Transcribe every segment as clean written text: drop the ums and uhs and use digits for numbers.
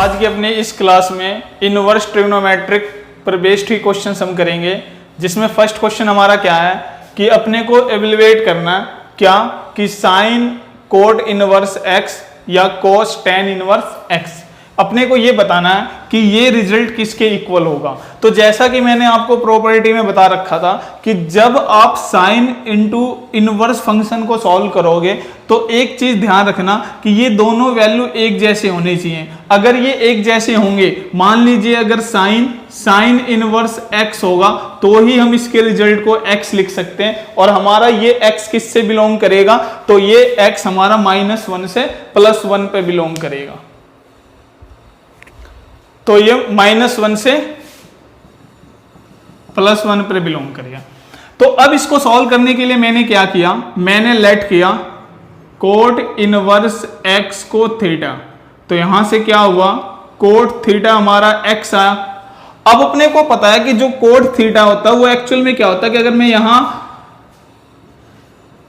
आज के अपने इस क्लास में इनवर्स ट्रिग्नोमेट्रिक पर बेस्ड ही क्वेश्चन हम करेंगे, जिसमें फर्स्ट क्वेश्चन हमारा क्या है कि अपने को एवेलुएट करना क्या कि साइन कोट इनवर्स एक्स या कोस टेन इनवर्स एक्स, अपने को ये बताना है कि ये रिजल्ट किसके इक्वल होगा। तो जैसा कि मैंने आपको प्रॉपर्टी में बता रखा था कि जब आप साइन इनटू इनवर्स फंक्शन को सॉल्व करोगे तो एक चीज ध्यान रखना कि ये दोनों वैल्यू एक जैसे होने चाहिए। अगर ये एक जैसे होंगे, मान लीजिए अगर साइन इनवर्स एक्स होगा तो ही हम इसके रिजल्ट को एक्स लिख सकते हैं, और हमारा ये एक्स किससे बिलोंग करेगा, तो ये एक्स हमारा -1 से +1 पे बिलोंग करेगा। तो ये -1 से +1 पर बिलोंग करेगा। तो अब इसको सॉल्व करने के लिए मैंने क्या किया, मैंने लेट किया कोट इनवर्स एक्स को थीटा, तो यहां से क्या हुआ कोट थीटा हमारा एक्स आया। अब अपने को पता है कि जो कोट थीटा होता है वो एक्चुअल में क्या होता है कि अगर मैं यहां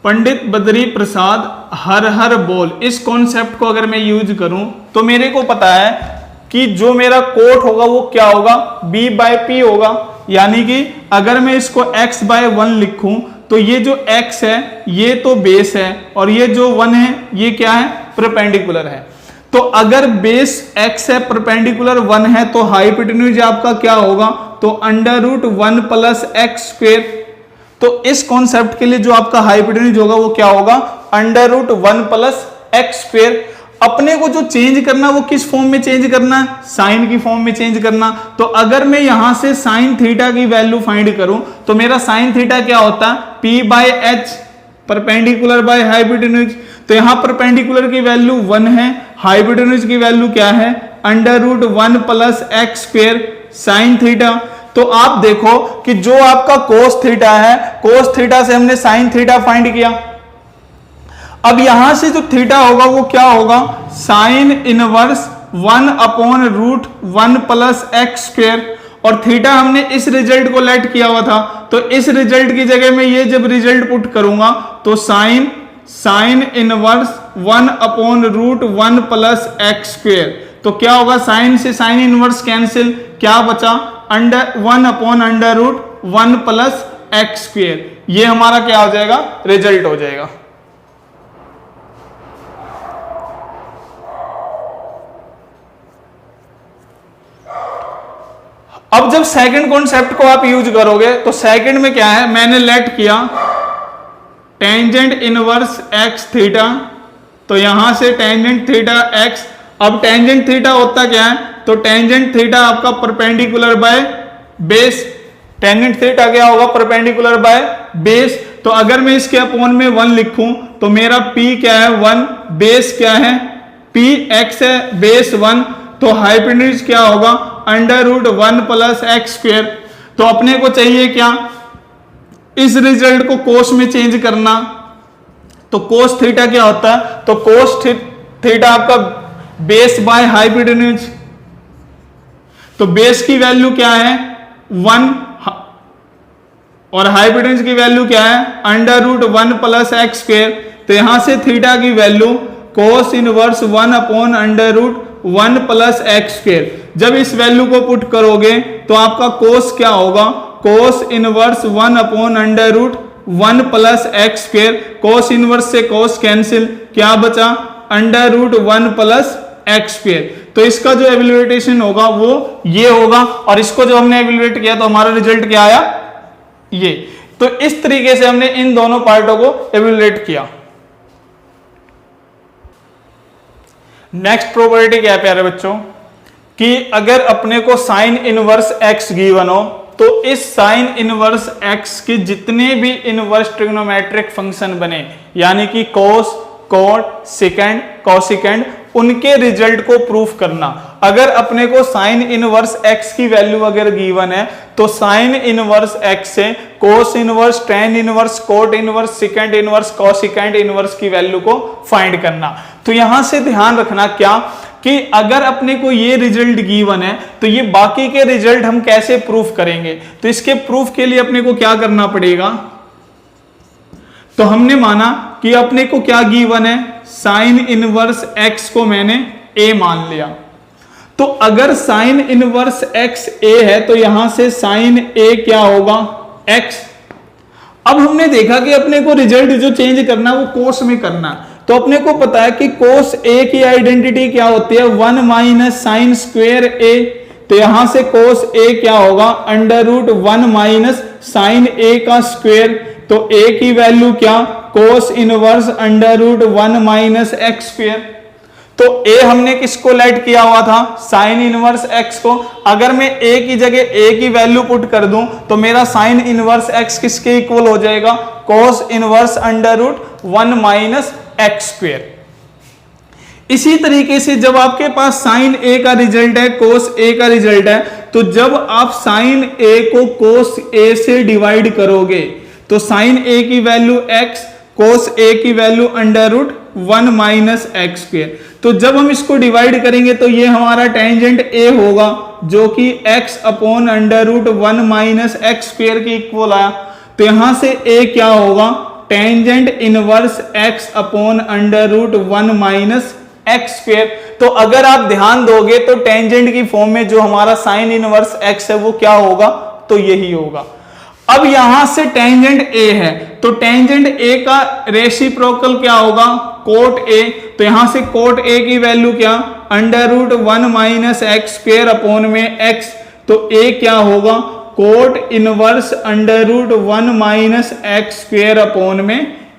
पंडित बद्री प्रसाद हर हर बोल इस कॉन्सेप्ट को अगर मैं यूज करूं तो मेरे को पता है कि जो मेरा कोट होगा वो क्या होगा, b/p होगा। यानी कि अगर मैं इसको x/1 लिखूं तो ये जो x है ये तो बेस है और ये जो 1 है ये क्या है, परपेंडिकुलर है। तो अगर बेस x है, परपेंडिकुलर 1 है, तो हाइपोटेन्यूज आपका क्या होगा, तो √1 + x²। तो इस कॉन्सेप्ट के लिए जो आपका हाइपोटेन्यूज होगा वो क्या होगा, √1 + x²। अपने को जो चेंज करना वो किस फॉर्म में चेंज करना है, साइन की फॉर्म में चेंज करना। तो अगर मैं यहां से साइन थीटा की वैल्यू फाइंड करूं तो मेरा साइन थीटा क्या होता है, p/h परपेंडिकुलर बाय हाइपोटेन्यूज। तो यहां परपेंडिकुलर की वैल्यू 1 है, हाइपोटेन्यूज की वैल्यू क्या है, √1 + x² साइन थीटा। तो आप देखो कि जो आपका कोस थीटा है, कोस थीटा से हमने साइन थीटा फाइंड किया। अब यहां से जो थीटा होगा वो क्या होगा, साइन इनवर्स 1/√1 + x²। और थीटा हमने इस रिजल्ट को लेट किया हुआ था, तो इस रिजल्ट की जगह में ये जब रिजल्ट पुट करूंगा तो साइन इनवर्स 1/√1 + x²। तो क्या होगा, साइन से साइन इनवर्स कैंसिल, क्या बचा 1/√1 + x²। ये हमारा क्या हो जाएगा, रिजल्ट हो जाएगा। अब जब सेकंड कॉन्सेप्ट को आप यूज करोगे तो सेकंड में क्या है, मैंने लेट किया टेंजेंट इनवर्स x थीटा, तो यहां से टेंजेंट थीटा x। अब टेंजेंट थीटा होता क्या है, तो टेंजेंट थीटा आपका perpendicular by base. Tangent theta क्या होगा, परपेंडिकुलर बाय बेस। तो अगर मैं इसके अपॉन में 1 लिखूं तो मेरा p क्या है 1, बेस क्या है p x है, बेस 1। तो हाइपोटेन्यूज क्या होगा, √1 + x²। तो अपने को चाहिए क्या, इस रिजल्ट को कोस में चेंज करना। तो कोस थीटा क्या होता है, तो कोस थीटा आपका बेस बाय हाइपोटेन्यूज। तो बेस की वैल्यू क्या है 1 और हाइपोटेन्यूज की वैल्यू क्या है √1 + x²। तो यहां से थीटा की वैल्यू कोस इनवर्स 1/√1 + x²। जब इस वैल्यू को पुट करोगे तो आपका कोस क्या होगा, cos inverse 1/√1 + x²। Cos inverse से कोस कैंसिल, क्या बचा √1 + x²। तो इसका जो एवेल्युएशन होगा वो ये होगा, और इसको जो हमने एवेल्युएट किया तो हमारा रिजल्ट क्या आया, ये। तो इस तरीके से हमने इन दोनों पार्टों को एवेल्युएट किया। नेक्स्ट प्रॉपर्टी क्या है प्यारे बच्चों, कि अगर अपने को साइन इनवर्स x गिवन हो तो इस साइन इनवर्स x के जितने भी इनवर्स ट्रिग्नोमेट्रिक फंक्शन बने, यानी कि कोस, कोट, सेकेंड, कोसेकेंड, उनके रिजल्ट को प्रूफ करना। अगर अपने को साइन इनवर्स x की वैल्यू अगर गिवन है तो साइन इनवर्स x से cos inverse, tan inverse, cot inverse, second inverse, cosecant inverse की वैल्यू को फाइंड करना। तो यहां से ध्यान रखना क्या कि अगर अपने को ये रिजल्ट गिवन है तो ये बाकी के रिजल्ट हम कैसे प्रूफ करेंगे। तो इसके प्रूफ के लिए अपने को क्या करना पड़ेगा, तो हमने माना कि अपने को क्या गिवन है, साइन इनवर्स x को मैंने a मान लिया। तो अगर साइन इनवर्स एक्स ए है तो यहां से साइन ए क्या होगा, एक्स। अब हमने देखा कि अपने को रिजल्ट जो चेंज करना है वो कोस में करना, तो अपने को पता है कि कोस ए की आइडेंटिटी क्या होती है, 1 माइनस साइन स्क्वायर ए। तो यहां से कोस ए क्या होगा, under root 1 minus sine A का स्क्वायर। तो ए की वैल्यू क्या, cos inverse under root 1 minus x square. तो ए हमने किसको लेट किया हुआ था, साइन इनवर्स एक्स को। अगर मैं ए की जगह ए की वैल्यू पुट कर दूं तो मेरा साइन इनवर्स एक्स किसके इक्वल हो जाएगा, cos inverse under root 1 minus x square. इसी तरीके से जब आपके पास साइन ए का रिजल्ट है, कोस ए का रिजल्ट है, तो जब आप साइन ए को कोस ए से डिवाइड करोगे तो साइन ए की वैल्यू एक्स, कोस ए की value under root 1 minus x square. तो जब हम इसको डिवाइड करेंगे तो ये हमारा टेंजेंट ए होगा जो कि x upon under root 1 minus x square के इक्वल आया। तो यहां से a क्या होगा, tangent inverse x upon under root 1 minus x square. तो अगर आप ध्यान दोगे तो टेंजेंट की फॉर्म में जो हमारा साइन इनवर्स x है वो क्या होगा, तो यही होगा। अब यहां से टेंजेंट a है तो टेंजेंट a का रेसिप्रोकल क्या होगा, कोट a। तो यहां से कोट a की वैल्यू क्या, under root 1 minus x square upon में x। तो a क्या होगा, cot inverse under root 1 minus x square upon में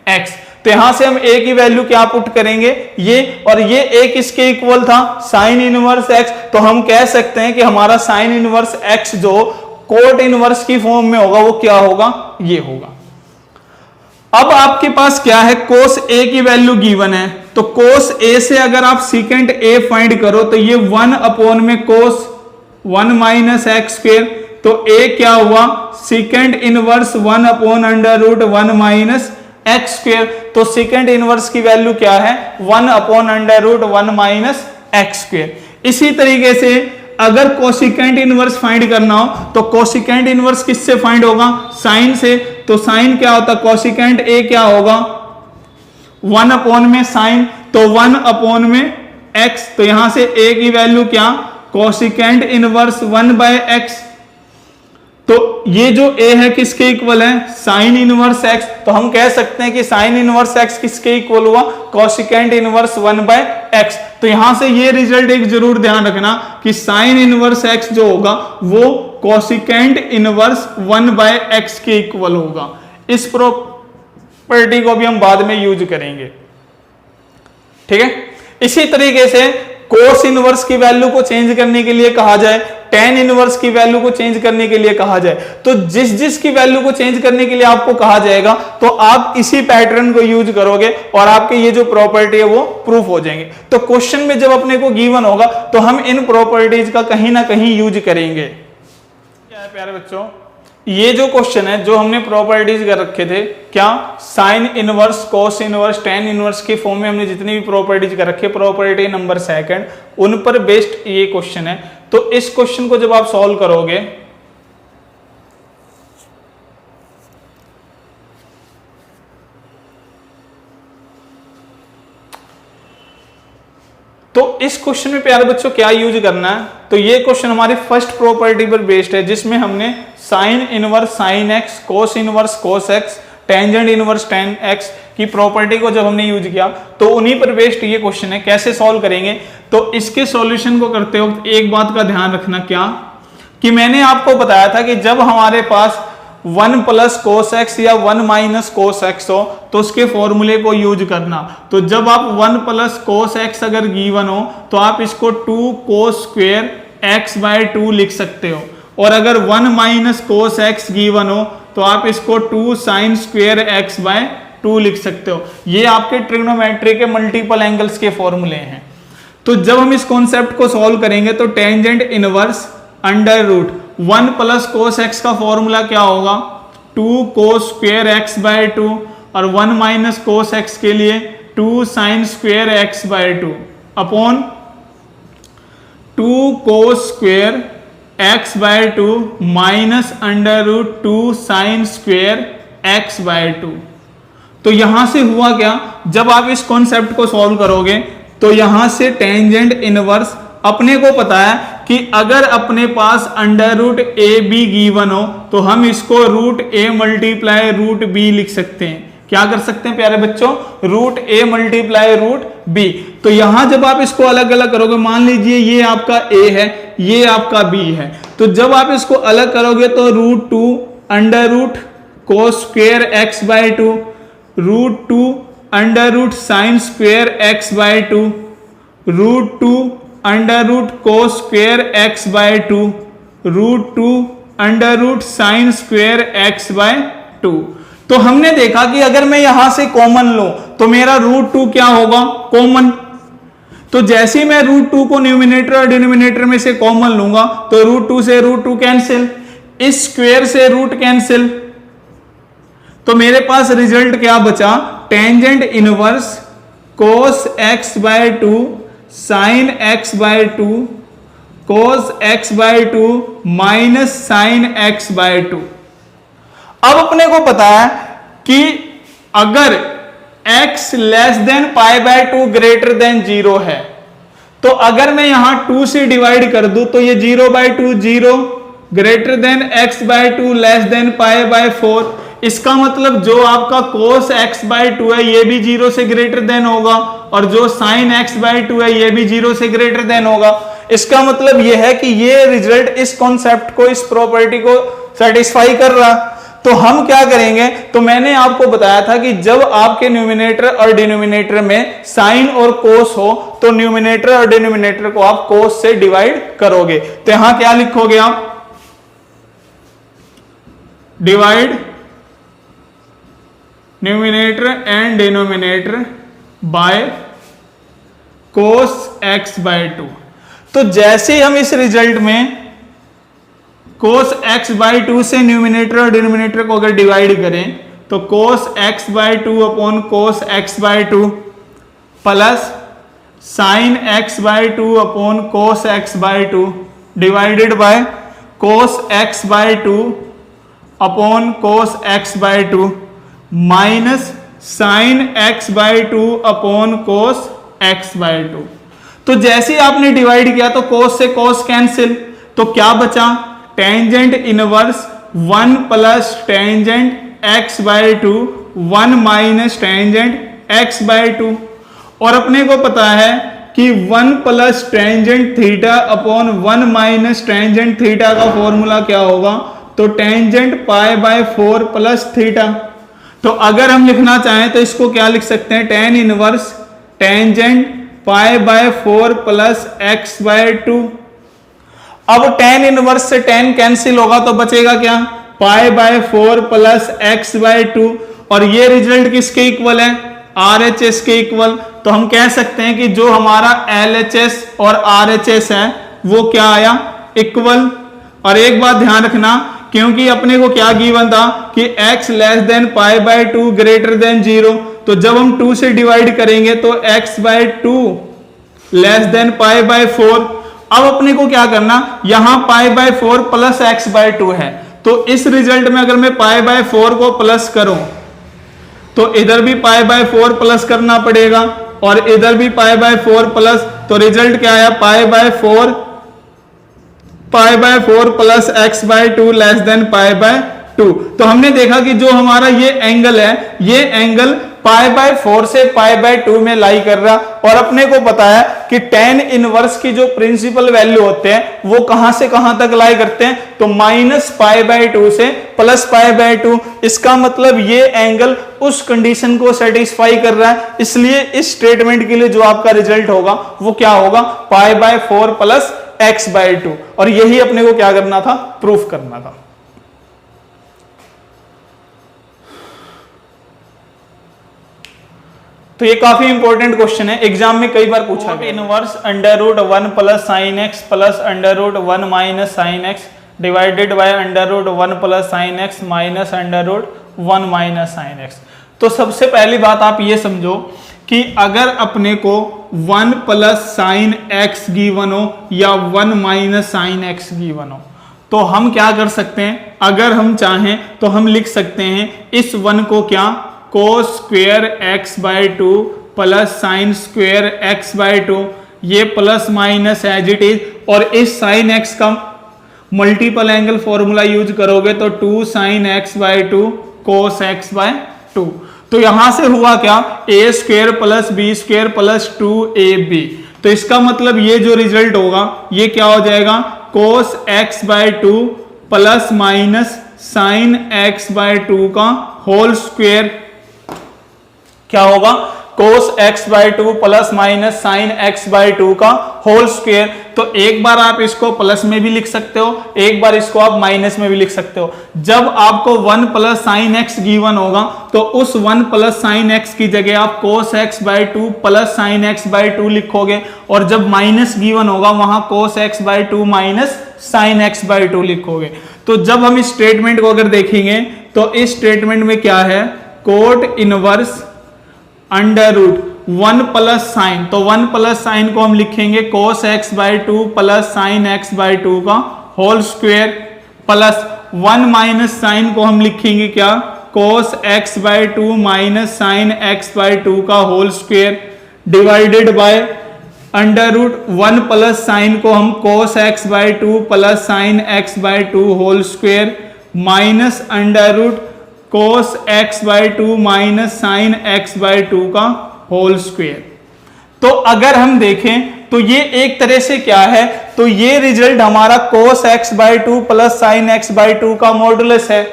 x। तो यहां से हम a की वैल्यू क्या पुट करेंगे, ये, और ये a किसके इक्वल था, साइन इनवर्स x। तो हम कह सकते हैं कि हमारा साइन इनवर्स x जो कोट इनवर्स की फॉर्म में होगा वो क्या होगा, ये होगा। अब आपके पास क्या है, कोस ए की वैल्यू गिवन है, तो कोस ए से अगर आप सीकेंट ए फाइंड करो तो ये 1 अपॉन में कोस 1 माइनस एक्स स्क्वायर। तो ए क्या हुआ, secant inverse 1 upon under root 1 minus x square. तो सीकेंट इनवर्स की वैल्यू क्या है, 1 upon under root 1 minus x square. इसी तरीके से अगर कोसिकेंट इनवर्स फाइंड करना हो तो कोसिकेंट इनवर्स किससे फाइंड होगा, साइन से। तो साइन क्या होता है, कोसिकेंट ए क्या होगा, 1 अपॉन में साइन, तो 1 अपॉन में एक्स। तो यहां से ए की वैल्यू क्या, कोसिकेंट इनवर्स 1 बाय एक्स। तो ये जो ए है किसके इक्वल है, साइन इनवर्स एक्स। तो हम कह सकते हैं कि साइन इनवर्स एक्स किसके इक्वल हुआ, कोसिकेंट इनवर्स 1 बाय एक्स। तो यहां से ये रिजल्ट एक जरूर ध्यान रखना कि साइन इनवर्स एक्स जो होगा वो कोसिकेंट इनवर्स 1 बाय एक्स के इक्वल होगा। इस प्रॉपर्टी को भी हम बाद में यूज करेंगे, ठीक है। इसी तरीके से कोस इनवर्स की वैल्यू को चेंज करने के लिए कहा जाए, टेन इनवर्स की वैल्यू को चेंज करने के लिए कहा जाए, तो जिस जिस की वैल्यू को चेंज करने के लिए आपको कहा जाएगा तो आप इसी पैटर्न को यूज करोगे और आपके ये जो प्रॉपर्टी है वो प्रूफ हो जाएंगे। तो क्वेश्चन में जब अपने को गिवन होगा तो हम इन प्रॉपर्टीज का कहीं ना कहीं यूज करेंगे। क्या है प्यारे बच्चों, ये जो क्वेश्चन है जो हमने प्रॉपर्टीज कर रखे थे, क्या sine inverse, cos inverse, tan inverse की फॉर्म में हमने जितनी भी प्रॉपर्टीज कर रखे, प्रॉपर्टी नंबर सेकंड, उन पर बेस्ड ये क्वेश्चन है। तो इस क्वेश्चन को जब आप सॉल्व करोगे तो इस क्वेश्चन में प्यारे बच्चों क्या यूज करना है, तो ये क्वेश्चन हमारी फर्स्ट प्रॉपर्टी पर बेस्ड है जिसमें हमने sign inverse sine x, cos inverse cos x, tangent inverse tan x की प्रॉपर्टी को जब हमने यूज किया तो उन्हीं पर बेस्ड ये क्वेश्चन है। कैसे सॉल्व करेंगे, तो इसके सॉल्यूशन को करते वक्त एक बात का ध्यान रखना, क्या कि मैंने आपको बताया था कि जब हमारे पास 1 प्लस कोस एक्स या 1 माइनस कोस एक्स हो तो उसके फॉर्मूले को यूज करना। तो जब आप 1 प्लस कोस एक्स अगर गिवन हो तो आप इसको 2 कोस स्क्वायर एक्स बाय 2 लिख सकते हो, और अगर 1 माइनस कोस एक्स गिवन हो तो आप इसको 2 साइन स्क्वायर एक्स बाय 2 लिख सकते हो। ये आपके ट्रिग्नोमेट्री के मल्टीपल एंगल्स के फॉर्मूले हैं। तो जब हम इस कॉन्सेप्ट को सॉल्व करेंगे तो tangent inverse under root 1 plus cos x का फॉर्मूला क्या होगा, 2 कोस स्क्वायर एक्स बाय 2, और 1 माइनस कोस एक्स के लिए 2 sine square x by 2 upon 2 cos square x by 2 minus under root 2 sine square x by 2। तो यहां से हुआ क्या, जब आप इस कॉन्सेप्ट को सॉल्व करोगे तो यहां से टेंजेंट इनवर्स अपने को पता है कि अगर अपने पास under root A B given हो तो हम इसको root A multiply root B लिख सकते हैं। क्या कर सकते हैं प्यारे बच्चों, root A multiply root B. तो यहां जब आप इसको अलग अलग करोगे, मान लीजिए ये आपका ए है, ये आपका बी है, तो जब आप इसको अलग करोगे तो root two under root cos square x by two, root two under root sine square x by two, root two under root cos square x by two, root two under root sine square x by two. तो हमने देखा कि अगर मैं यहां से common लूं तो मेरा रूट टू क्या होगा, कॉमन। तो जैसे ही मैं रूट टू को न्यूमिनेटर और डिनोमिनेटर में से कॉमन लूंगा तो रूट टू से रूट टू कैंसिल, इस स्क्वेयर से रूट कैंसिल, तो मेरे पास रिजल्ट क्या बचा, tangent inverse cos x by to sign x by to cos x by to minus sine x by to. अब अपने को पता है कि अगर x less than pi by two greater than 0 है, तो अगर मैं यहां 2 से डिवाइड कर दूं तो ये 0 by two 0, greater than x by two less than pi by 4। इसका मतलब जो आपका cos x बाय टू है ये भी 0 से ग्रेटर देन होगा, और जो sin x बाय टू है ये भी 0 से ग्रेटर देन होगा। इसका मतलब ये है कि ये रिजल्ट इस कॉन्सेप्ट को, इस प्रॉपर्टी को सेटिस्फाई कर रहा। तो हम क्या करेंगे, तो मैंने आपको बताया था कि जब आपके न्यूमिनेटर और डिनोमिनेटर में साइन और कोस हो तो न्यूमिनेटर और डिनोमिनेटर को आप कोस से डिवाइड करोगे। तो यहां क्या लिखोगे आप, divide numerator and denominator by cos x by two. तो जैसे हम इस रिजल्ट में कोस एक्स बाय टू से न्यूमिनेटर और डिनोमिनेटर को अगर डिवाइड करें तो cos x by two upon cos x by two plus sine x by two upon cos x by two divided by cos x by two upon cos x by to minus sine x by two upon cos x by two. तो जैसे ही आपने divide किया तो cos से cos cancel, तो क्या बचा, tangent inverse 1 plus tangent x by to 1 minus tangent x by to. और अपने को पता है कि 1 plus tangent theta upon 1 minus tangent theta का फॉर्मूला क्या होगा, तो tangent pi by 4 plus theta. तो अगर हम लिखना चाहें तो इसको क्या लिख सकते हैं, tan inverse tangent pi by 4 plus x by to. अब टेन इनवर्स से टेन कैंसिल होगा तो बचेगा क्या, पाई by 4 plus x by to. और ये रिजल्ट किसके इक्वल है, RHS के इक्वल। तो हम कह सकते हैं कि जो हमारा LHS और RHS है वो क्या आया, इक्वल। और एक बात ध्यान रखना, क्योंकि अपने को क्या गिवन था कि x less than pi by two greater than 0, तो जब हम 2 से डिवाइड करेंगे तो x by two less than pi by 4। अब अपने को क्या करना, यहां पाई by 4 plus x by to है, तो इस रिजल्ट में अगर मैं पाई बाय 4 को प्लस करूं तो इधर भी पाई बाय 4 प्लस करना पड़ेगा और इधर भी पाई बाय 4 प्लस। तो रिजल्ट क्या आया, पाई by 4 plus x by to less than pi bye 2। तो हमने देखा कि जो हमारा ये एंगल है, ये एंगल पाई बाय 4 से पाई बाय 2 में लाई कर रहा। और अपने को पता है कि टेन इनवर्स की जो प्रिंसिपल वैल्यू होते हैं वो कहां से कहां तक लाई करते हैं, तो माइनस पाई बाय 2 से प्लस पाई बाय 2। इसका मतलब ये एंगल उस कंडीशन को सेटिस्फाई कर रहा है, इसलिए इस स्टेटमेंट के लिए जो आपका रिजल्ट होगा वो क्या होगा, pi by 4 plus x by 2। और यही अपने को क्या करना था, प्रूफ करना था। तो ये काफी इंपॉर्टेंट क्वेश्चन है, एग्जाम में कई बार पूछा गया। Inverse under root 1 plus sine x plus under root 1 minus sine x divided by under root 1 plus sine x minus under root 1 minus sine x. तो सबसे पहली बात आप ये समझो कि अगर अपने को 1 प्लस साइन एक्स गिवन हो या 1 माइनस साइन एक्स गिवन हो, तो हम क्या कर सकते हैं, अगर हम चाहें तो हम लिख सकते हैं इस 1 को क्या, cos square x by 2 plus sine square x by 2, ये plus minus as it is, और इस साइन एक्स का मल्टीपल एंगल फॉर्मूला यूज करोगे तो 2 sin x by 2 cos x by 2। तो यहां से हुआ क्या, a square plus b square plus 2ab। तो इसका मतलब ये जो रिजल्ट होगा ये क्या हो जाएगा, cos x by 2 plus minus sine x by 2 का होल स्क्वेयर क्या होगा, cos x by 2 plus minus sine x by 2 का होल स्क्वेयर। तो एक बार आप इसको प्लस में भी लिख सकते हो, एक बार इसको आप माइनस में भी लिख सकते हो। जब आपको 1 प्लस साइन एक्स गिवन होगा तो उस 1 प्लस साइन एक्स की जगह आप cos x by 2 plus sine x by 2 लिखोगे, और जब माइनस गिवन होगा वहां cos x by 2 minus sine x by 2 लिखोगे। तो जब हम इस स्टेटमेंट को अगर देखेंगे तो इस स्टेटमेंट में क्या है, cot inverse under root 1 plus sine, तो 1 प्लस साइन को हम लिखेंगे cos x by 2 plus sine x by 2 का whole square, plus 1 minus sine को हम लिखेंगे क्या, cos x by 2 minus sine x by 2 का whole square, divided by under root 1 plus sine को हम cos x by 2 plus sine x by 2 whole square, minus under root cos x by 2 minus sine x by 2 का whole square. तो अगर हम देखें तो ये एक तरह से क्या है, तो ये रिजल्ट हमारा cos x by 2 plus sine x by 2 का मॉडुलस है।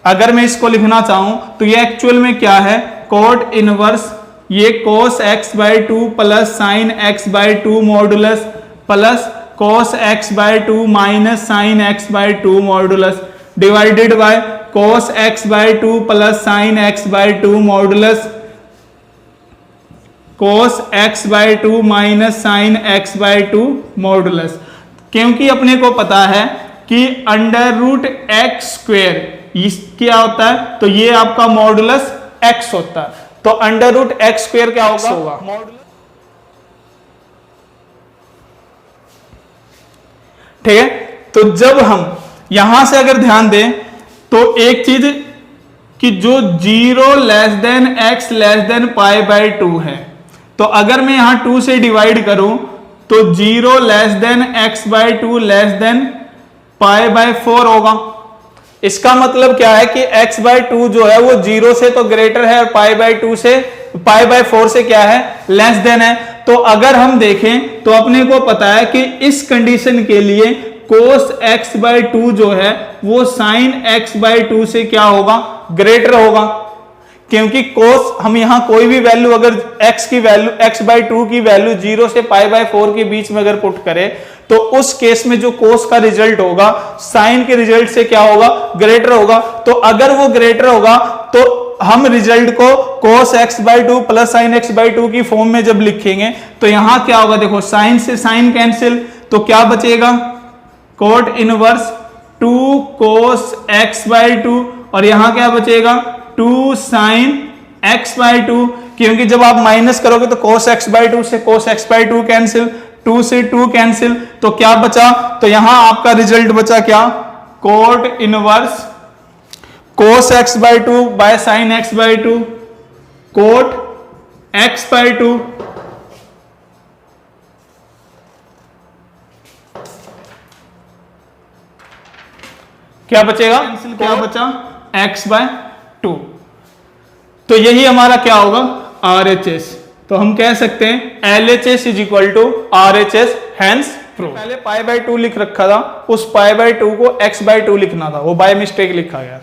अगर मैं इसको लिखना चाहूं तो ये एक्चुअल में क्या है, कोट इनवर्स ये cos x by 2 plus sine x by 2 modulus plus cos x by 2 minus sine x by 2 modulus, divided by cos x by 2 plus sine x by 2 modulus cos x by 2 minus sine x by 2 modulus. क्योंकि अपने को पता है कि under root x square क्या होता है, तो ये आपका मॉडुलस x होता है, तो अंडर रूट एक्स स्क्वेयर क्या होगा, ठीक है। तो जब हम यहां से अगर ध्यान दें तो एक चीज कि जो 0 less than x less than pi bye 2 है, तो अगर मैं यहां 2 से डिवाइड करूं तो 0 less than x by 2 less than pi by 4 होगा। इसका मतलब क्या है कि x बाय 2 जो है वो 0 से तो ग्रेटर है और पाई बाय 2 से पाई बाय 4 से क्या है, लेस देन है। तो अगर हम देखें तो अपने को पता है कि इस कंडीशन के लिए cos x बाय 2 जो है वो साइन x बाय 2 से क्या होगा, ग्रेटर होगा। क्योंकि cos हम यहां कोई भी वैल्यू अगर x की वैल्यू x बाय 2 की वैल्यू 0 से पाई बाय 4 के बीच में अगर पुट करें तो उस केस में जो cos का रिजल्ट होगा साइन के रिजल्ट से क्या होगा, ग्रेटर होगा। तो अगर वो ग्रेटर होगा तो हम रिजल्ट को cos x by 2 plus sine x by 2 की फॉर्म में जब लिखेंगे तो यहां क्या होगा, देखो साइन से साइन कैंसिल, तो क्या बचेगा, cot inverse 2 cos x by 2 और यहां क्या बचेगा 2 sin x बाय 2, क्योंकि जब आप माइनस करोगे तो cos x बाय 2 से cos x बाय 2 कैंसिल, 2 से 2 कैंसिल, तो क्या बचा, तो यहां आपका रिजल्ट बचा क्या, cot inverse cos x by 2 बाय sin x by 2 cot x by 2 क्या बचेगा, क्या बचा, x बाय 2। तो यही हमारा क्या होगा, RHS। तो हम कह सकते हैं LHS is equal to RHS, hence prove. पहले पाई बाय 2 लिख रखा था, उस पाई बाय 2 को x बाय 2 लिखना था, वो बाय मिस्टेक लिखा गया।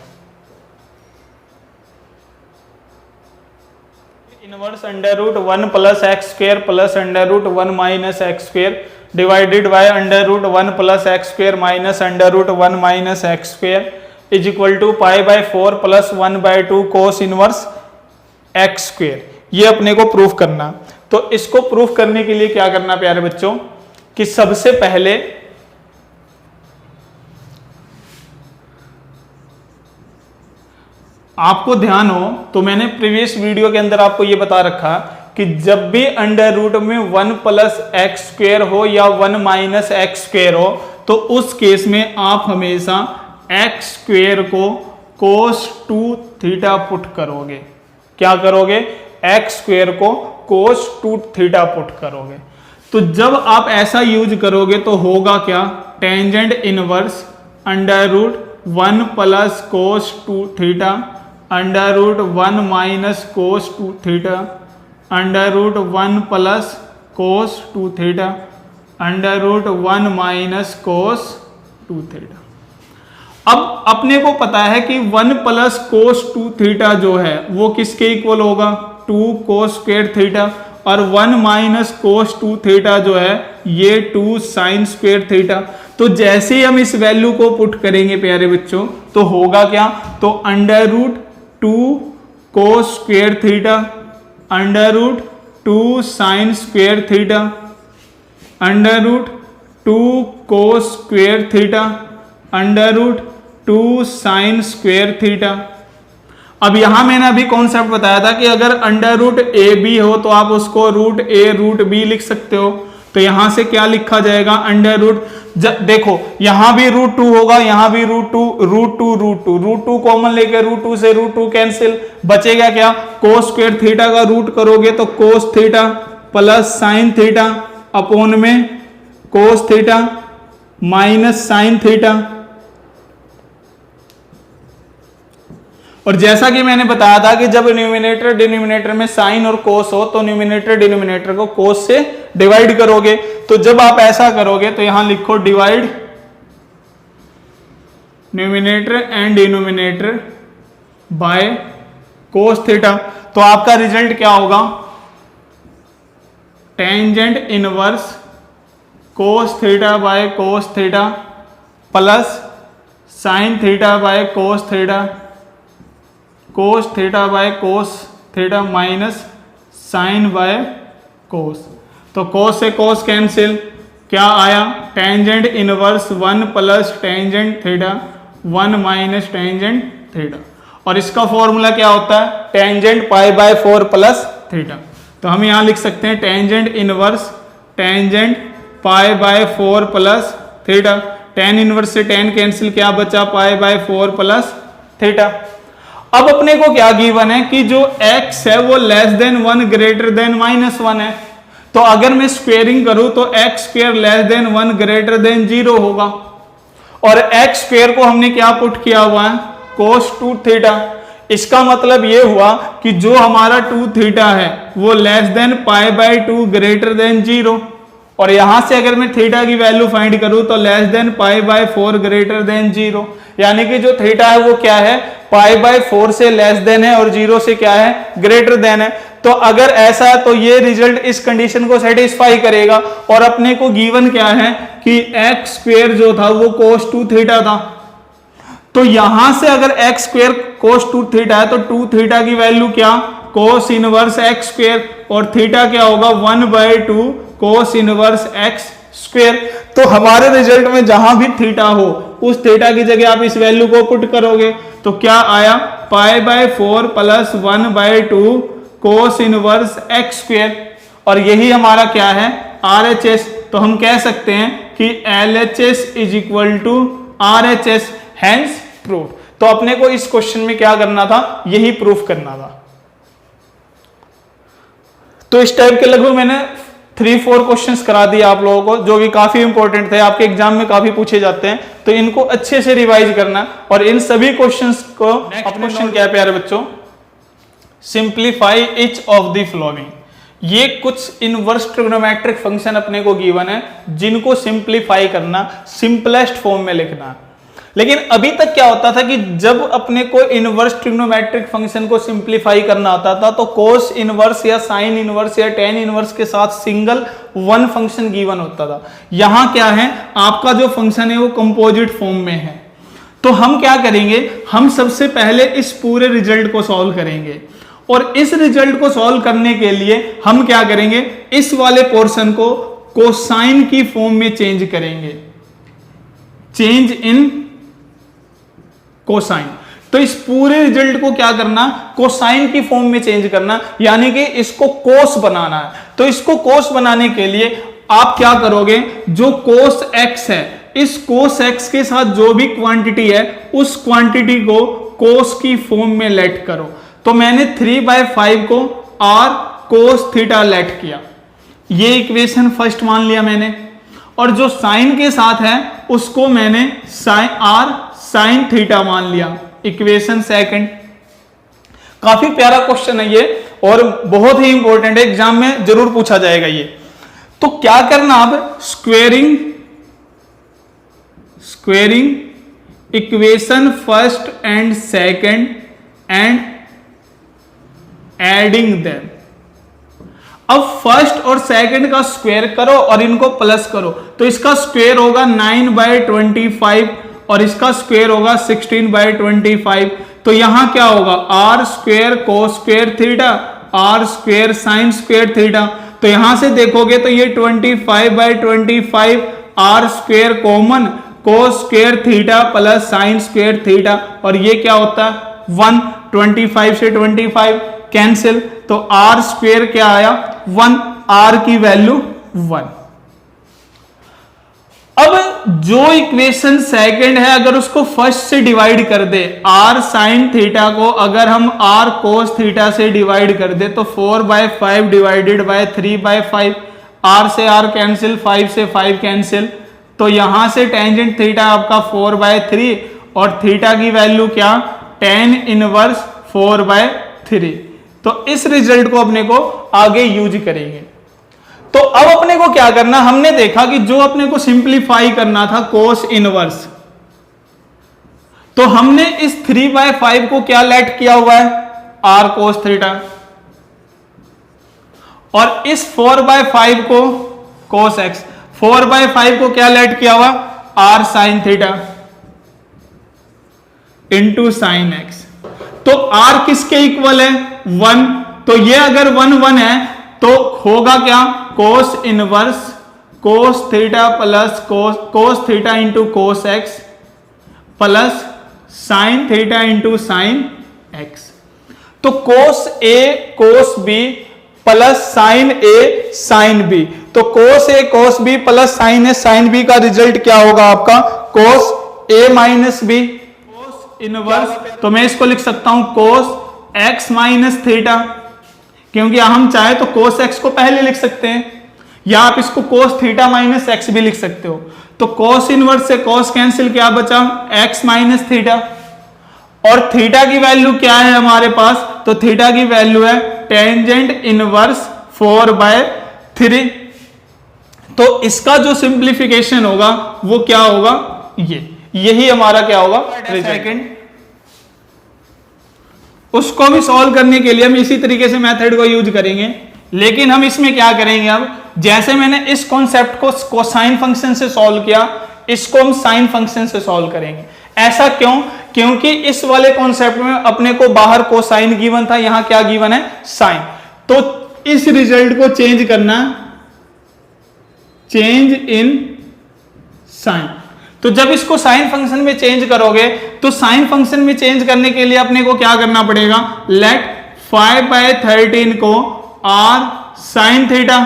Inverse under root 1 plus x square plus under root 1 minus x square divided by under root 1 plus x square minus under root 1 minus x square is equal to pi by 4 plus 1 by 2 cos inverse x square. ये अपने को proof करना। तो इसको proof करने के लिए क्या करना प्यारे बच्चों, कि सबसे पहले आपको ध्यान हो तो मैंने प्रीवियस वीडियो के अंदर आपको यह बता रखा कि जब भी अंडर रूट में 1 प्लस एक्स स्क्वेयर हो या 1 माइनस एक्स स्क्वेयर हो तो उस केस में आप हमेशा एक्स स्क्वेयर को कोस 2 थीटा पुट करोगे। क्या करोगे, एक्स स्क्वेयर को कोस 2 थीटा पुट करोगे। तो जब आप ऐसा यूज करोगे तो होगा क्या, tangent inverse under root 1 plus cos 2 theta under root 1 minus cos 2 theta under root 1 plus cos 2 theta under root 1 minus cos 2 theta. अब अपने को पता है कि 1 प्लस कोस 2 थीटा जो है वो किसके इक्वल होगा, 2 कोस स्क्वायर थीटा, और 1 माइनस कोस 2 थीटा जो है ये 2 साइन स्क्वायर थीटा। तो जैसे ही हम इस वैल्यू को पुट करेंगे प्यारे बच्चों तो होगा क्या, तो under root 2 cos square theta under root 2 sine square theta under root 2 cos square theta under root 2 sine square theta. अब यहां मैंने अभी कॉन्सेप्ट बताया था कि अगर अंडर रूट ए बी हो तो आप उसको रूट ए रूट बी लिख सकते हो। तो यहां से क्या लिखा जाएगा, अंडर रूट, देखो यहां भी रूट 2 होगा, यहां भी रूट 2 कॉमन लेके रूट 2 से रूट 2 कैंसिल, बचेगा क्या, कोस स्क्वायर थीटा का रूट करोगे तो cos theta plus sine theta upon में cos theta minus sine theta. और जैसा कि मैंने बताया था कि जब न्यूमिनेटर डिनोमिनेटर में साइन और कोस हो तो न्यूमिनेटर डिनोमिनेटर को कोस से डिवाइड करोगे। तो जब आप ऐसा करोगे तो यहां लिखो divide numerator and denominator by cos theta. तो आपका रिजल्ट क्या होगा, tangent inverse cos theta by cos theta plus sine theta by cos theta by cos theta minus sine by cos. तो कोस से कोस कैंसिल, क्या आया, tangent inverse 1 plus tangent theta 1 minus tangent theta. और इसका formula क्या होता है, tangent pi by 4 plus theta. तो हम यहां लिख सकते हैं tangent inverse tangent pi by 4 plus theta. Tan inverse से टेन कैंसिल, क्या बचा, पाई बाय 4 प्लस थीटा। अब अपने को क्या गिवन है कि जो x है वो लेस देन 1 ग्रेटर देन -1 है। तो अगर मैं स्क्वेयरिंग करूं तो x square less than 1 greater than 0 होगा। और x स्क्वेयर को हमने क्या पुट किया हुआ है, cos 2 थीटा। इसका मतलब ये हुआ कि जो हमारा 2 थीटा है वो less than pi bye 2 greater than 0। और यहां से अगर मैं थीटा की वैल्यू फाइंड करूं तो less than pi by 4 greater than 0, यानी कि जो थीटा है वो क्या है, पाई बाय 4 से लेस देन है और 0 से क्या है, ग्रेटर देन है। तो अगर ऐसा है तो ये रिजल्ट इस कंडीशन को सेटिस्फाई करेगा। और अपने को गिवन क्या है कि एक्स स्क्वेयर जो था वो कोस 2 थीटा था। तो यहां से अगर एक्स स्क्वेयर कोस 2 थीटा है तो 2 थीटा की वैल्यू क्या, कोस इनवर्स एक्स स्क्वेयर, और थीटा क्या होगा 1/2 कोस इनवर्स एक्स स्क्वेयर। तो हमारे रिजल्ट में जहां भी थीटा हो उस थीटा की जगह आप इस वैल्यू को पुट करोगे तो क्या आया, पाई by 4 plus 1/2 cos inverse x square. और यही हमारा क्या है, RHS। तो हम कह सकते हैं कि LHS is equal to RHS, hence proof. तो अपने को इस क्वेश्चन में क्या करना था, यही प्रूफ करना था। तो इस टाइप के लगभग मैंने 3-4 क्वेश्चंस करा दिए आप लोगों को, जो कि काफी इंपॉर्टेंट थे, आपके एग्जाम में काफी पूछे जाते हैं। तो इनको अच्छे से रिवाइज करना और इन सभी क्वेश्चंस को, अपना क्वेश्चन क्या है प्यारे बच्चों, simplify each of the following. ये कुछ इनवर्स ट्रिग्नोमेट्रिक फंक्शन अपने को गिवन है जिनको सिंप्लीफाई करना, सिंपलेस्ट फॉर्म में लिखना। लेकिन अभी तक क्या होता था कि जब अपने को इनवर्स ट्रिग्नोमेट्रिक फंक्शन को सिंप्लीफाई करना होता था तो कोस इनवर्स या साइन इनवर्स या टेन इनवर्स के साथ सिंगल वन फंक्शन गिवन होता था। यहां क्या है, आपका जो फंक्शन है वो कंपोजिट फॉर्म में है। तो हम क्या करेंगे, हम सबसे पहले इस पूरे रिजल्ट को सॉल्व करेंगे और इस रिजल्ट को सॉल्व करने के लिए हम क्या करेंगे, इस वाले पोर्शन को कोसाइन की फॉर्म में चेंज करेंगे, चेंज इन कोसाइन। तो इस पूरे रिजल्ट को क्या करना, कोसाइन की फॉर्म में चेंज करना, यानी कि इसको कोस बनाना है। तो इसको कोस बनाने के लिए आप क्या करोगे, जो कोस एक्स है, इस कोस एक्स के साथ जो भी क्वांटिटी है उस क्वांटिटी को कोस की फॉर्म में लेट करो। तो मैंने 3/5 को r कोस थीटा लेट किया। ये इक्वेशन फर्स्ट मान लिया मैंने, और जो साइन के साथ है उसको मैंने आर साइन थीटा मान लिया, इक्वेशन सेकंड। काफी प्यारा क्वेश्चन है ये और बहुत ही इंपॉर्टेंट है, एग्जाम में जरूर पूछा जाएगा ये। तो क्या करना अब, squaring equation first and second and adding them. अब फर्स्ट और सेकंड का स्क्वायर करो और इनको प्लस करो, तो इसका स्क्वायर होगा 9/25 और इसका स्क्वायर होगा 16/25। तो यहां क्या होगा, r square cos square theta r square sine square theta. तो यहां से देखोगे तो ये 25/25 r square common cos square theta plus sine square theta, और ये क्या होता है 1, 25 से 25 कैंसिल, तो आर स्क्वायर क्या आया 1, आर की वैल्यू 1। अब जो इक्वेशन सेकंड है अगर उसको फर्स्ट से डिवाइड कर दे, आर साइन थीटा को अगर हम आर कोस थीटा से डिवाइड कर दे तो 4/5 डिवाइडेड बाय 3/5, आर से आर कैंसिल 5 से 5 कैंसिल, तो यहां से टेंजेंट थीटा आपका 4/3 और थीटा की वैल्यू क्या tan इनवर्स 4/3। तो इस रिजल्ट को अपने को आगे यूज करेंगे। तो अब अपने को क्या करना, हमने देखा कि जो अपने को सिंप्लीफाई करना था कोस इनवर्स, तो हमने इस 3/5 को क्या लेट किया हुआ है आर कोस थीटा, और इस 4/5 को कोस एक्स, 4/5 को क्या लेट किया हुआ r sine theta into sine x. तो आर किसके इक्वल है 1, तो ये अगर 1 है तो होगा क्या cos inverse cos theta plus cos theta into cos x plus sine theta into sine x. तो कोस ए कोस बी प्लस साइन ए साइन बी, तो कोस ए कोस बी प्लस साइन ए साइन बी का रिजल्ट क्या होगा आपका कोस ए माइनस बी। कोस इनवर्स तो मैं इसको लिख सकता हूं कोस एक्स माइनस थीटा, क्योंकि हम चाहे तो कोस एक्स को पहले लिख सकते हैं, या आप इसको कोस थीटा माइनस एक्स भी लिख सकते हो। तो कोस इनवर्स से कोस कैंसिल, क्या बचा एक्स माइनस थीटा, और थीटा की वैल्यू क्या है हमारे पास, तो थीटा की वैल्यू है टेंजेंट इनवर्स 4/3। तो इसका जो सिंप्लीफिकेशन होगा वो क्या होगा, यही हमारा क्या होगा सेकंड। उसको भी सॉल्व करने के लिए हम इसी तरीके से मेथड को यूज करेंगे, लेकिन हम इसमें क्या करेंगे, अब जैसे मैंने इस कॉन्सेप्ट को कोसाइन फंक्शन से सॉल्व किया, इसको हम साइन फंक्शन से सॉल्व करेंगे। ऐसा क्यों, क्योंकि इस वाले कॉन्सेप्ट में अपने को बाहर कोसाइन गिवन था, यहां क्या गिवन है साइन। तो इस रिजल्ट को चेंज करना, चेंज इन साइन। तो जब इसको साइन फंक्शन में चेंज करोगे तो साइन फंक्शन में चेंज करने के लिए अपने को क्या करना पड़ेगा, लेट 5/13 को आर साइन थीटा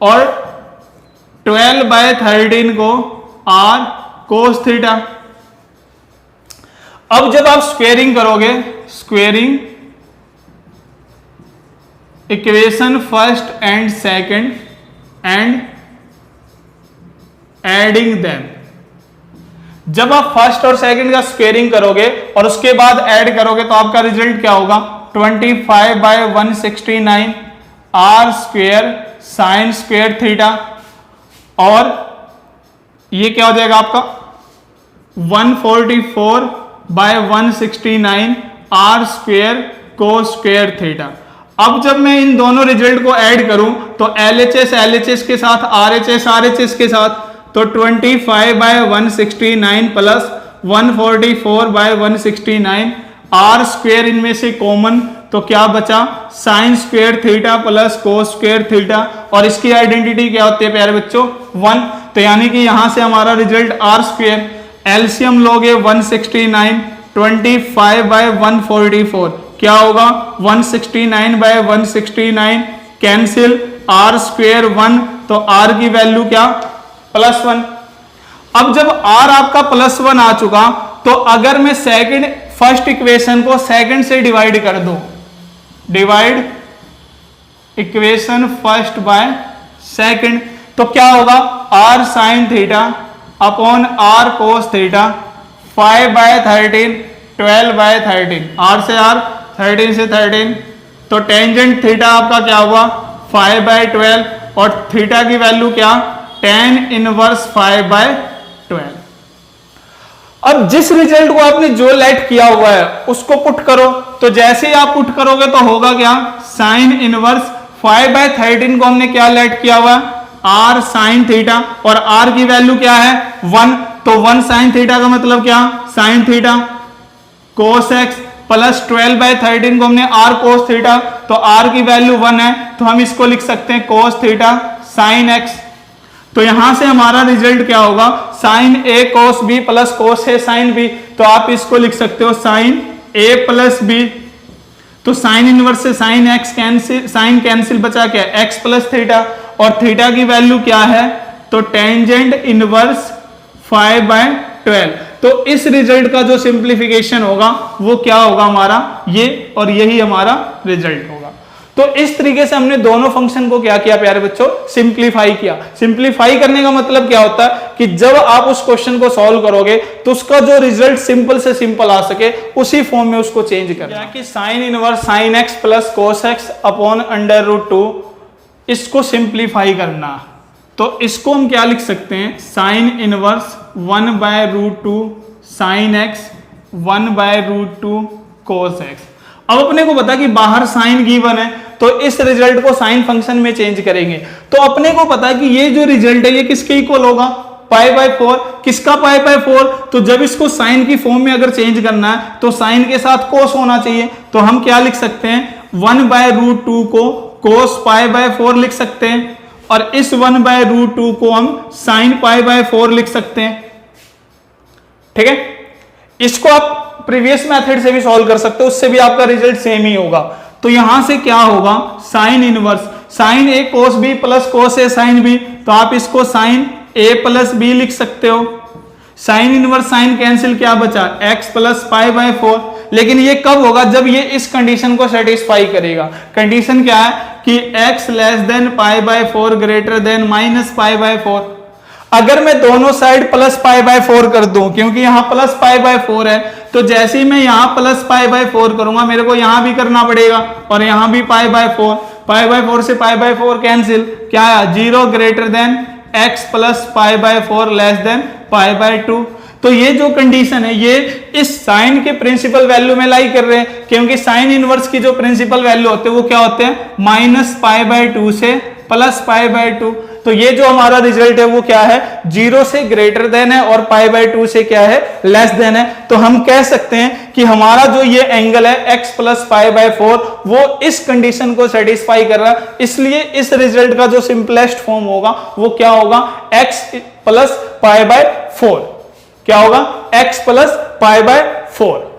और 12/13 को आर कोस थीटा। अब जब आप स्क्वेयरिंग करोगे, squaring equation first and second and adding them, जब आप फर्स्ट और सेकंड का स्क्वेयरिंग करोगे और उसके बाद ऐड करोगे तो आपका रिजल्ट क्या होगा 25/169 r square sine square theta, और ये क्या हो जाएगा आपका 144/169 r square cos square theta. अब जब मैं इन दोनों रिजल्ट को ऐड करूं तो LHS LHS के साथ RHS RHS के साथ, तो 25/169 प्लस 144/169 आर स्क्वेयर इनमें से कॉमन, तो क्या बचा sign square theta plus cos square theta, और इसकी आइडेंटिटी क्या होती है प्यारे बच्चों 1। तो यानी कि यहां से हमारा रिजल्ट आर स्क्वेयर, एलसीएम लोगे 169, 25/144 क्या होगा 169/169 कैंसिल, आर स्क्वेयर 1, तो आर की वैल्यू क्या +1। अब जब आर आपका +1 आ चुका तो अगर मैं फर्स्ट इक्वेशन को सेकंड से डिवाइड कर दूं, divide equation first by second, तो क्या होगा r sin theta upon r cos theta 5/13 12/13, r से r 13 से 13, तो टेंजेंट थीटा आपका क्या हुआ 5/12 और थीटा की वैल्यू क्या tan इनवर्स 5/12। अब जिस रिजल्ट को आपने जो लेट किया हुआ है उसको पुट करो, तो जैसे ही आप पुट करोगे तो होगा क्या साइन इनवर्स 5/13 को हमने क्या लेट किया हुआ है r साइन थीटा, और r की वैल्यू क्या है 1, तो 1 साइन थीटा का मतलब क्या sine theta cos x plus 12/13 को हमने r cos थीटा, तो r की वैल्यू 1 है, तो हम इसको लिख सकते हैं cos थीटा साइन x। तो यहां से हमारा रिजल्ट क्या होगा sine a cos b plus cos a sine b, तो आप इसको लिख सकते हो साइन a प्लस b, तो साइन इनवर्स से sine x cancel, sine cancel बचा क्या x प्लस थीटा, और थीटा की वैल्यू क्या है तो टेंजेंट इनवर्स 5/12। तो इस रिजल्ट का जो सिंप्लीफिकेशन होगा वो क्या होगा हमारा ये, और यही हमारा रिजल्ट होगा। तो इस तरीके से हमने दोनों फंक्शन को क्या किया प्यारे बच्चों सिंप्लीफाई किया। सिंप्लीफाई करने का मतलब क्या होता है कि जब आप उस क्वेश्चन को सॉल्व करोगे तो उसका जो रिजल्ट सिंपल से सिंपल आ सके उसी फॉर्म में उसको चेंज करना, कि sine inverse sine x plus cos x upon under root 2, इसको सिंप्लीफाई करना। तो इसको हम क्या लिख सकते हैं sine inverse 1/√2 sine x 1/√2 cos x. अब अपने को पता कि बाहर साइन गिवन है तो इस रिजल्ट को साइन फंक्शन में चेंज करेंगे, तो अपने को पता है कि ये जो रिजल्ट है ये किसके इक्वल होगा π/4। किसका π/4, तो जब इसको साइन की फॉर्म में अगर चेंज करना है तो साइन के साथ कोस होना चाहिए, तो हम क्या लिख सकते हैं 1/√2 को कोस π/4 लिख सकते हैं, और इस 1/√2 को हम साइन π/4 लिख सकते हैं। ठीक है, इसको आप प्रीवियस मेथड से भी सॉल्व कर सकते हो, उससे भी आपका रिजल्ट सेम ही होगा। तो यहां से क्या होगा साइन इनवर्स साइन ए कोस बी प्लस कोस ए साइन बी, तो आप इसको साइन ए प्लस बी लिख सकते हो। साइन इनवर्स साइन कैंसिल क्या बचा x प्लस π/4, लेकिन ये कब होगा जब ये इस कंडीशन को सेटिस्फाई करेगा। कंडीशन क्या है कि x less than π/4 greater than minus π/4। अगर मैं दोनों साइड प्लस π/4 कर दूं, क्योंकि यहां प्लस π/4 है, तो जैसे ही मैं यहां प्लस π/4 करूंगा मेरे को यहां भी करना पड़ेगा, और यहां भी π/4 से π/4 कैंसिल, क्या है 0 greater than x plus π/4 less than π/2। तो ये जो कंडीशन है ये इस साइन के प्रिंसिपल वैल्यू में लाई कर रहे हैं, क्योंकि साइन इनवर्स की जो प्रिंसिपल वैल्यू होते हैं वो क्या होते हैं माइनस π/2 से प्लस π/2। तो ये जो हमारा रिजल्ट है वो क्या है 0 से ग्रेटर देन है और π/2 से क्या है लेस देन है। तो हम कह सकते हैं कि हमारा जो ये एंगल है x प्लस π/4 वो इस कंडीशन को सेटिस्फाई कर रहा है, इसलिए इस रिजल्ट का जो सिंपलेस्ट फॉर्म होगा वो क्या होगा x प्लस π/4, क्या होगा x प्लस π/4।